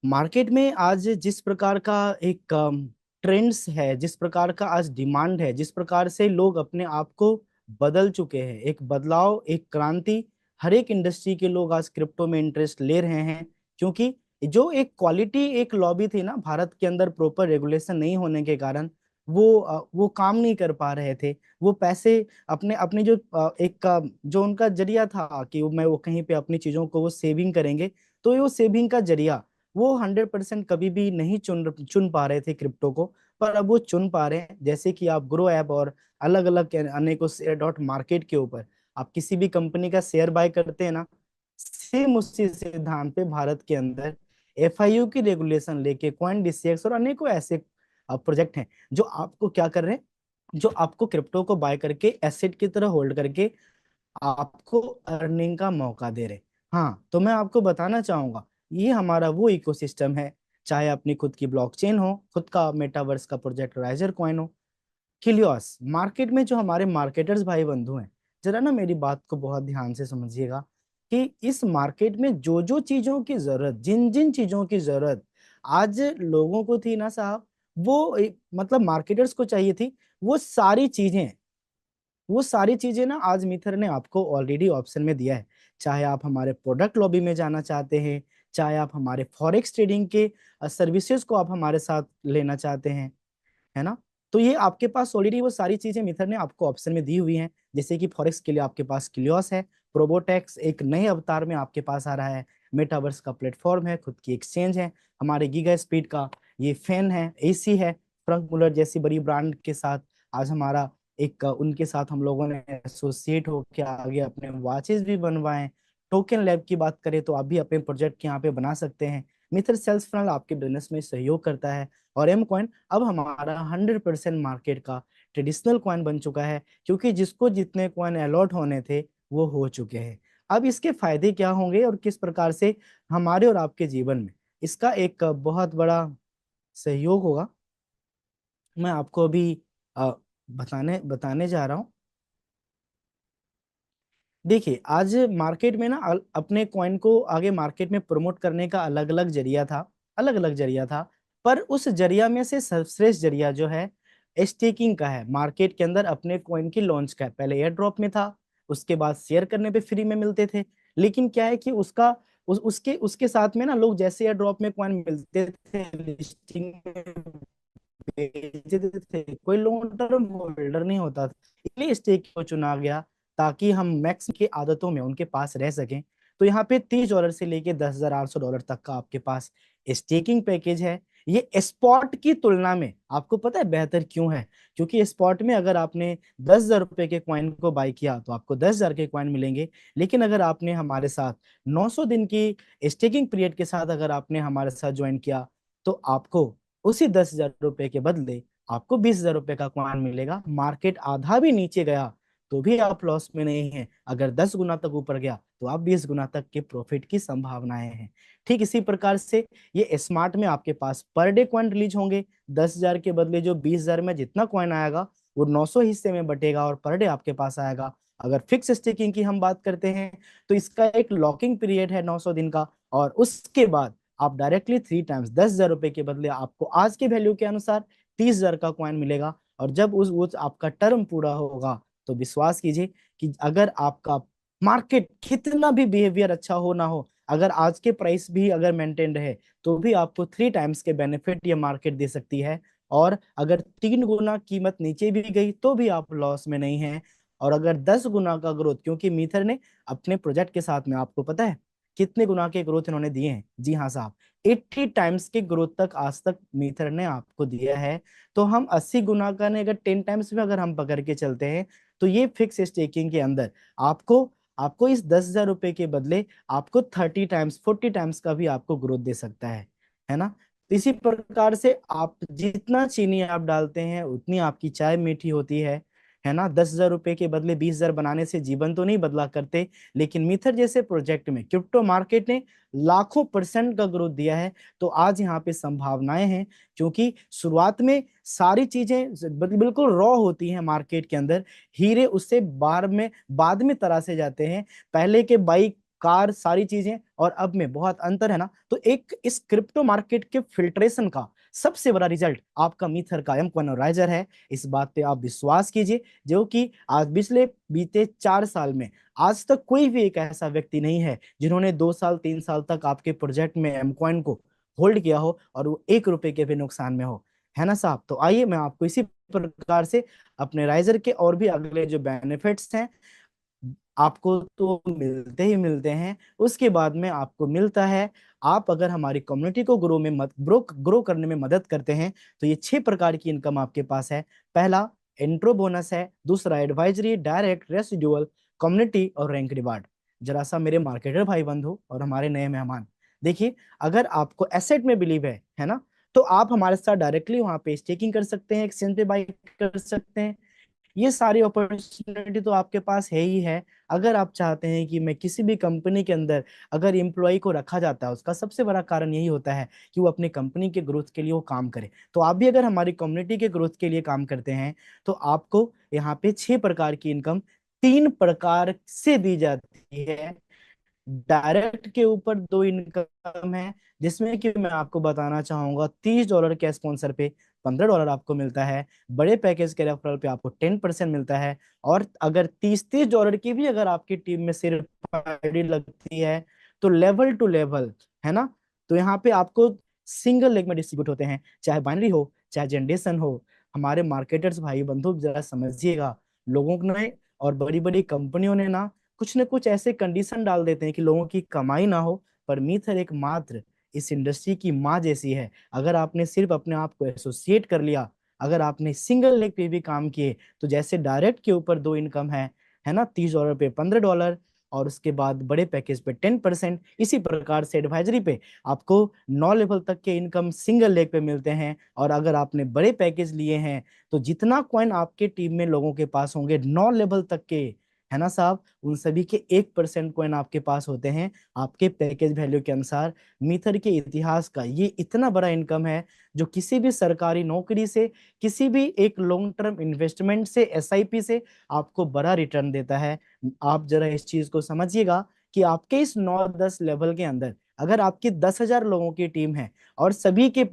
Market में आज जिस प्रकार का एक ट्रेंड्स है, जिस प्रकार का आज डिमांड है, जिस प्रकार से लोग अपने आप को बदल चुके हैं, एक बदलाव, एक क्रांति, हर एक इंडस्ट्री के लोग आज क्रिप्टो में इंटरेस्ट ले रहे हैं। क्योंकि जो एक क्वालिटी एक लॉबी थी ना भारत के अंदर, प्रॉपर रेगुलेशन नहीं होने के कारण वो काम नहीं कर पा रहे थे। वो पैसे अपने अपने जो जो उनका जरिया था कि वो कहीं पे अपनी चीजों को वो सेविंग करेंगे, तो ये वो सेविंग का जरिया वो 100% कभी भी नहीं चुन चुन पा रहे थे क्रिप्टो को। पर अब वो चुन पा रहे हैं। जैसे कि आप ग्रो ऐप और अलग अलग अनेकों शेयर डॉट मार्केट के ऊपर आप किसी भी कंपनी का शेयर बाय करते हैं ना, सेम उसी सिद्धांत पे भारत के अंदर एफआईयू की रेगुलेशन लेके कॉइन डीसीएक्स और अनेकों ऐसे प्रोजेक्ट हैं जो आपको क्या कर रहे हैं, जो आपको क्रिप्टो को बाय करके एसेट की तरह होल्ड करके आपको अर्निंग का मौका दे रहे। हाँ, तो मैं आपको बताना चाहूंगा, ये हमारा वो इकोसिस्टम है। चाहे अपनी खुद की ब्लॉकचेन हो, खुद का मेटावर्स का प्रोजेक्ट राइजर कॉइन हो, हिलियोस, मार्केट में जो हमारे मार्केटर्स भाई बंधु हैं, जरा ना मेरी बात को बहुत ध्यान से समझिएगा कि इस मार्केट में जो जो चीजों की जरूरत, जिन जिन चीजों की जरूरत आज लोगों को थी ना साहब, मतलब मार्केटर्स को चाहिए थी, वो सारी चीजें, वो सारी चीजें ना आज मिथर ने आपको ऑलरेडी ऑप्शन में दिया है। चाहे आप हमारे प्रोडक्ट लॉबी में जाना चाहते हैं, चाहे आप हमारे फॉरेक्स ट्रेडिंग के सर्विसेज को आप हमारे साथ लेना चाहते हैं, है ना, तो ये आपके पास ऑलरेडी वो सारी चीजें मिथर ने आपको ऑप्शन में दी हुई हैं। जैसे कि फॉरेक्स के लिए आपके पास क्लियोस है, प्रोबोटेक्स एक नए अवतार में आपके पास आ रहा है, मेटावर्स का प्लेटफॉर्म है, खुद की एक्सचेंज है, हमारे गीगा स्पीड का ये फैन है, एसी है, फ्रंक मुलर जैसी बड़ी ब्रांड के साथ आज हमारा एक उनके साथ हम लोगों ने एसोसिएट होकर आगे अपने वॉचेस भी बनवाए। टोकन लैब की बात करें तो आप भी अपने प्रोजेक्ट यहाँ पे बना सकते हैं। मिथर सेल्स फनल आपके बिजनेस में सहयोग करता है। और एम कॉइन अब हमारा 100% मार्केट का ट्रेडिशनल कॉइन बन चुका है, क्योंकि जिसको जितने कॉइन अलॉट होने थे वो हो चुके हैं। अब इसके फायदे क्या होंगे और किस प्रकार से हमारे और आपके जीवन में इसका एक बहुत बड़ा सहयोग होगा, मैं आपको अभी अ, बताने बताने जा रहा हूँ। देखिए, आज मार्केट में ना अपने कॉइन को आगे मार्केट में प्रमोट करने का अलग अलग जरिया था, अलग अलग जरिया था। पर उस जरिया में से सर्वश्रेष्ठ जरिया जो है स्टेकिंग का है। मार्केट के अंदर अपने कॉइन की लॉन्च का है। पहले एयर ड्रॉप में था, उसके बाद शेयर करने पे फ्री में मिलते थे। लेकिन क्या है कि उसका उसके उसके साथ में ना लोग जैसे एयर ड्रॉप में कॉइन मिलते थे, लिस्टिंग में बेच देते थे, कोई लॉन्ग टर्म होल्डर नहीं होता था। इसलिए स्टेक को चुना गया ताकि हम मैक्स की आदतों में उनके पास रह सकें। तो यहाँ पे $30 से लेके $10,800 तक का आपके पास स्टेकिंग पैकेज है। ये स्पॉट की तुलना में आपको पता है बेहतर क्यों है? क्योंकि स्पॉट में अगर आपने $10,000 के कॉइन को बाय किया तो आपको 10,000 के कॉइन मिलेंगे। लेकिन अगर आपने हमारे साथ 900 दिन की स्टेकिंग पीरियड के साथ अगर आपने हमारे साथ ज्वाइन किया, तो आपको उसी $10,000 के बदले आपको $20,000 का कॉइन मिलेगा। मार्केट आधा भी नीचे गया तो भी आप लॉस में नहीं है। अगर 10 गुना तक ऊपर गया तो आप 20 गुना तक के प्रॉफिट की संभावनाएं हैं। ठीक इसी प्रकार से ये स्मार्ट में आपके पास पर डे कॉइन रिलीज होंगे। 10,000 के बदले जो 20,000 में जितना कॉइन आएगा वो 900 हिस्से में बटेगा और पर डे आपके पास आएगा। अगर फिक्स स्टेकिंग की हम बात करते हैं तो इसका एक लॉकिंग पीरियड है 900 दिन का, और उसके बाद आप डायरेक्टली 3 टाइम्स $10,000 के बदले आपको आज के वैल्यू के अनुसार 30,000 का कॉइन मिलेगा। और जब वो आपका टर्म पूरा होगा तो विश्वास कीजिए कि अगर आपका मार्केट कितना भी बिहेवियर अच्छा हो ना हो, अगर आज के प्राइस भी अगर मेंटेन रहे, तो भी आपको 3 टाइम्स के बेनिफिट ये मार्केट दे सकती है। और अगर 3 गुना कीमत नीचे भी गई तो भी आप लॉस में नहीं है। और अगर 10 गुना का ग्रोथ, क्योंकि मीथर ने अपने प्रोजेक्ट के साथ में आपको पता है कितने गुना के ग्रोथ इन्होंने दिए हैं? जी हाँ साहब, 80 टाइम्स के ग्रोथ तक आज तक मीथर ने आपको दिया है। तो हम 80 गुना का नहीं, अगर 10 टाइम्स में अगर हम पकड़ के चलते हैं, तो ये फिक्स स्टेकिंग के अंदर आपको आपको इस $10,000 के बदले आपको 30 टाइम्स 40 टाइम्स का भी आपको ग्रोथ दे सकता है ना। तो इसी प्रकार से आप जितना चीनी आप डालते हैं उतनी आपकी चाय मीठी होती है ना। $10,000 के बदले 20,000 बनाने से जीवन तो नहीं बदला करते, लेकिन मिथर जैसे प्रोजेक्ट में क्रिप्टो मार्केट ने लाखों परसेंट का ग्रोथ दिया है। तो आज यहाँ पे संभावनाएं हैं, क्योंकि शुरुआत में सारी चीजें बिल्कुल रॉ होती हैं मार्केट के अंदर। हीरे उससे बाद में तरासे जाते हैं। पहले के बाई कार, सारी चीजें और अब में बहुत अंतर है ना। तो एक इस क्रिप्टो मार्केट के फिल्ट्रेशन का सबसे बड़ा रिजल्ट आपका मीथर का एमकॉइनराइजर है। इस बात पे आप विश्वास कीजिए, जो कि आज पिछले बीते 4 साल में आज तक कोई भी एक ऐसा व्यक्ति नहीं है जिन्होंने 2 साल 3 साल तक आपके प्रोजेक्ट में एमकॉइन को होल्ड किया हो और वो 1 रुपए के भी नुकसान में हो, है ना साहब। तो आइए मैं आपको इसी प्रकार से अपने राइजर के और भी अगले जो बेनिफिट्स हैं आपको तो मिलते ही मिलते हैं, उसके बाद में आपको मिलता है, आप अगर हमारी कम्युनिटी को ग्रो में मत ग्रो करने में मदद करते हैं तो ये 6 प्रकार की इनकम आपके पास है। पहला इंट्रो बोनस है, दूसरा एडवाइजरी, डायरेक्ट, रेसिडुअल, कम्युनिटी और रैंक रिवार्ड। जरा सा मेरे मार्केटर भाई बंधु और हमारे नए मेहमान, देखिए, अगर आपको एसेट में बिलीव है ना, तो आप हमारे साथ डायरेक्टली वहां पे स्टेकिंग कर सकते हैं, एक्सचेंज पे बाई कर सकते हैं। ये सारी अपॉर्चुनिटी तो आपके पास है ही है। अगर आप चाहते हैं कि मैं किसी भी कंपनी के अंदर अगर एम्प्लॉय को रखा जाता है, उसका सबसे बड़ा कारण यही होता है कि वो अपनी कंपनी के ग्रोथ के लिए वो काम करे। तो आप भी अगर हमारी कम्युनिटी के ग्रोथ के लिए काम करते हैं तो आपको यहाँ पे 6 प्रकार की इनकम 3 प्रकार से दी जाती है। डायरेक्ट के ऊपर 2 इनकम है, जिसमें कि मैं आपको बताना चाहूंगा $30 के स्पॉन्सर पे $15 आपको मिलता है, बड़े पैकेज के रेफरल पे आपको 10% मिलता है। और अगर 30-30 डॉलर की भी अगर आपकी टीम में सिर्फ आईडी लगती है तो लेवल टू लेवल, है ना, तो यहाँ पे आपको सिंगल लेग में डिस्ट्रीब्यूट होते हैं, चाहे बाइनरी हो चाहे जनरेशन हो। हमारे मार्केटर्स भाई बंधु जरा समझिएगा, लोगों ने और बड़ी बड़ी कंपनियों ने ना कुछ न कुछ ऐसे कंडीशन डाल देते हैं कि लोगों की कमाई ना हो, पर मीथर एक मात्र इस इंडस्ट्री की माँ जैसी है। अगर आपने सिर्फ अपने आप को एसोसिएट कर लिया, अगर आपने सिंगल लेग पे भी काम किए, तो जैसे डायरेक्ट के ऊपर 2 इनकम है ना, $30 पे $15 और उसके बाद बड़े पैकेज पे 10%, इसी प्रकार से एडवाइजरी पे आपको 9 लेवल तक के इनकम सिंगल लेग पे मिलते हैं। और अगर आपने बड़े पैकेज लिए हैं तो जितना कॉइन आपके टीम में लोगों के पास होंगे 9 लेवल तक के, है ना साहब, उन सभी के 1% कॉइन आपके पास होते हैं आपके पैकेज वैल्यू के अनुसार। मीथर के इतिहास का ये इतना बड़ा इनकम है जो किसी भी सरकारी नौकरी से, किसी भी एक लॉन्ग टर्म इन्वेस्टमेंट से, एसआईपी से आपको बड़ा रिटर्न देता है। आप जरा इस चीज को समझिएगा कि आपके इस 9-10 लेवल के अंदर अगर आपकी 10,000 लोगों की टीम है और सभी के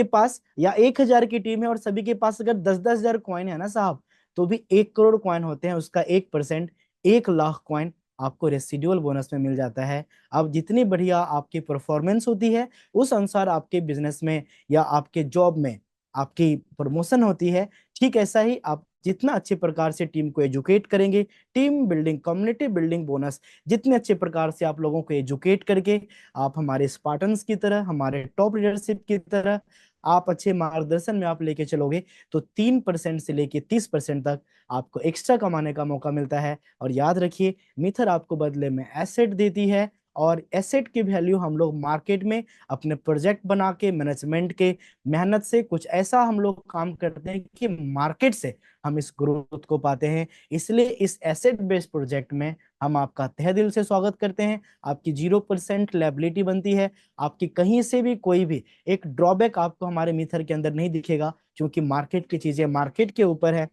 पास या 1,000 की टीम है और सभी के पास अगर 10-10 हजार कॉइन है ना साहब, तो भी 1 करोड़ कॉइन होते हैं, उसका 1%, 1 लाख कॉइन आपको रेसिडुअल बोनस में मिल जाता है। अब जितनी बढ़िया आपकी परफॉर्मेंस होती है उस अनुसार आपके बिजनेस में या आपके जॉब में आपकी प्रमोशन होती है। ठीक ऐसा ही आप जितना अच्छे प्रकार से टीम को एजुकेट करेंगे, team building, community building bonus, जितने अच्छे प्रकार से आप लोगों को एजुकेट करके आप हमारे स्पार्टन्स की तरह, हमारे टॉप लीडरशिप की तरह आप अच्छे मार्गदर्शन में आप लेके चलोगे, तो 3% से लेके 30% तक आपको एक्स्ट्रा कमाने का मौका मिलता है। और याद रखिए, मिथर आपको बदले में एसेट देती है और एसेट की वैल्यू हम लोग मार्केट में अपने प्रोजेक्ट बना के, मैनेजमेंट के मेहनत से कुछ ऐसा हम लोग काम करते हैं कि मार्केट से हम इस ग्रोथ को पाते हैं। इसलिए इस एसेट बेस्ड प्रोजेक्ट में हम आपका तहे दिल से स्वागत करते हैं। आपकी 0% लायबिलिटी बनती है, आपकी कहीं से भी कोई भी एक ड्रॉबैक आपको हमारे मीथर के अंदर नहीं दिखेगा, क्योंकि मार्केट की चीजें मार्केट के ऊपर है,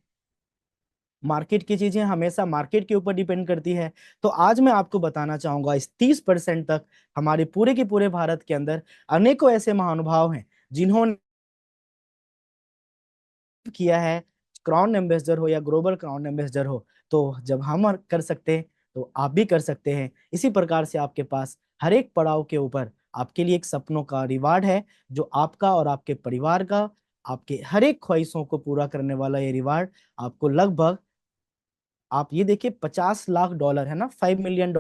मार्केट की चीजें हमेशा मार्केट के ऊपर डिपेंड करती है। तो आज मैं आपको बताना चाहूंगा, इस 30% तक हमारे पूरे के पूरे भारत के अंदर अनेकों ऐसे महानुभाव हैं जिन्होंने किया है, क्राउन एम्बेसडर हो या ग्लोबल क्राउन एम्बेसडर हो। तो जब हम कर सकते हैं तो आप भी कर सकते हैं। इसी प्रकार से आपके पास हर एक पड़ाव के ऊपर आपके लिए एक सपनों का रिवार्ड है, जो आपका और आपके परिवार का, आपके हर एक ख्वाहिशों को पूरा करने वाला ये रिवार्ड आपको लगभग, आप ये देखिए, $50 लाख है ना, $5 मिलियन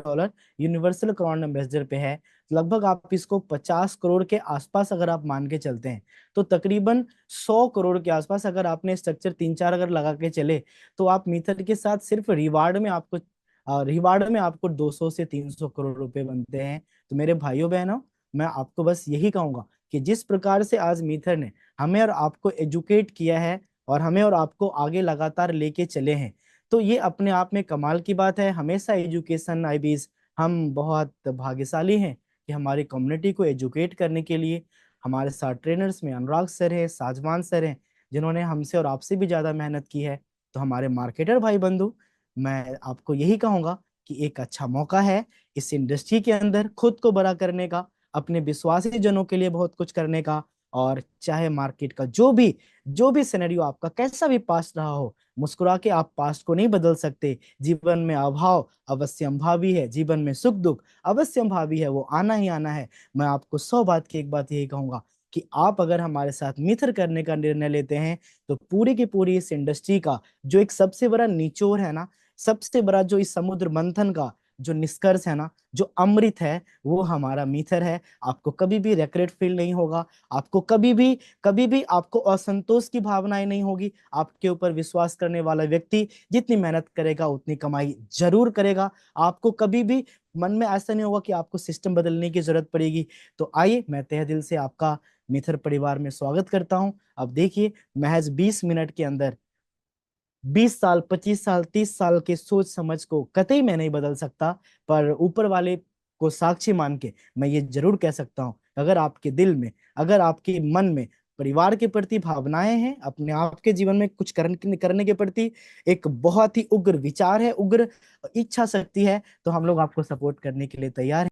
यूनिवर्सल क्राउन एम्बेसडर पे है। लगभग आप इसको 50 करोड़ के आसपास अगर आप मान के चलते हैं तो तकरीबन 100 करोड़ के आसपास अगर आपने स्ट्रक्चर 3-4 अगर लगा के चले, तो आप मीथर के साथ सिर्फ रिवार्ड में आपको 200 से 300 करोड़ रुपए बनते हैं। तो मेरे भाइयों बहनों, मैं आपको बस यही कहूंगा कि जिस प्रकार से आज मीथर ने हमें और आपको एजुकेट किया है और हमें और आपको आगे लगातार लेके चले हैं, तो ये अपने आप में कमाल की बात है। हमेशा एजुकेशन आईबीज, हम बहुत भाग्यशाली हैं कि हमारी कम्युनिटी को एजुकेट करने के लिए हमारे साथ ट्रेनर्स में अनुराग सर हैं, साजमान सर हैं, जिन्होंने हमसे और आपसे भी ज्यादा मेहनत की है। तो हमारे मार्केटर भाई बंधु, मैं आपको यही कहूंगा कि एक अच्छा मौका है इस इंडस्ट्री के अंदर खुद को बड़ा करने का, अपने विश्वासी जनों के लिए बहुत कुछ करने का। और चाहे मार्केट का जो भी सिनेरियो आपका कैसा भी पास्ट रहा हो, मुस्कुरा के आप पास्ट को नहीं बदल सकते। जीवन में अभाव अवश्यंभावी है, जीवन में सुख दुख अवश्यंभावी है, वो आना ही आना है। मैं आपको 100 बात की एक बात यही कहूंगा कि आप अगर हमारे साथ मित्र करने का निर्णय लेते हैं, तो पूरी की पूरी इस इंडस्ट्री का जो एक सबसे बड़ा निचोड़ है ना, सबसे बड़ा जो इस समुद्र मंथन का जो निष्कर्ष है ना, जो अमृत है, वो हमारा मित्र है। आपको कभी भी रिग्रेट फील नहीं होगा, आपको कभी भी आपको असंतोष की भावनाएं नहीं होगी। आपके ऊपर विश्वास करने वाला व्यक्ति जितनी मेहनत करेगा उतनी कमाई जरूर करेगा। आपको कभी भी मन में ऐसा नहीं होगा कि आपको सिस्टम बदलने की जरूरत पड़ेगी। तो आइए, मैं तहे दिल से आपका मित्र परिवार में स्वागत करता हूं। अब देखिए, महज 20 मिनट के अंदर 20 साल, 25 साल, 30 साल के सोच समझ को कतई मैं नहीं बदल सकता, पर ऊपर वाले को साक्षी मान के मैं ये जरूर कह सकता हूँ, अगर आपके दिल में, अगर आपके मन में परिवार के प्रति भावनाएं हैं, अपने आप के जीवन में कुछ करने के प्रति एक बहुत ही उग्र विचार है, उग्र इच्छा शक्ति है, तो हम लोग आपको सपोर्ट करने के लिए तैयार हैं।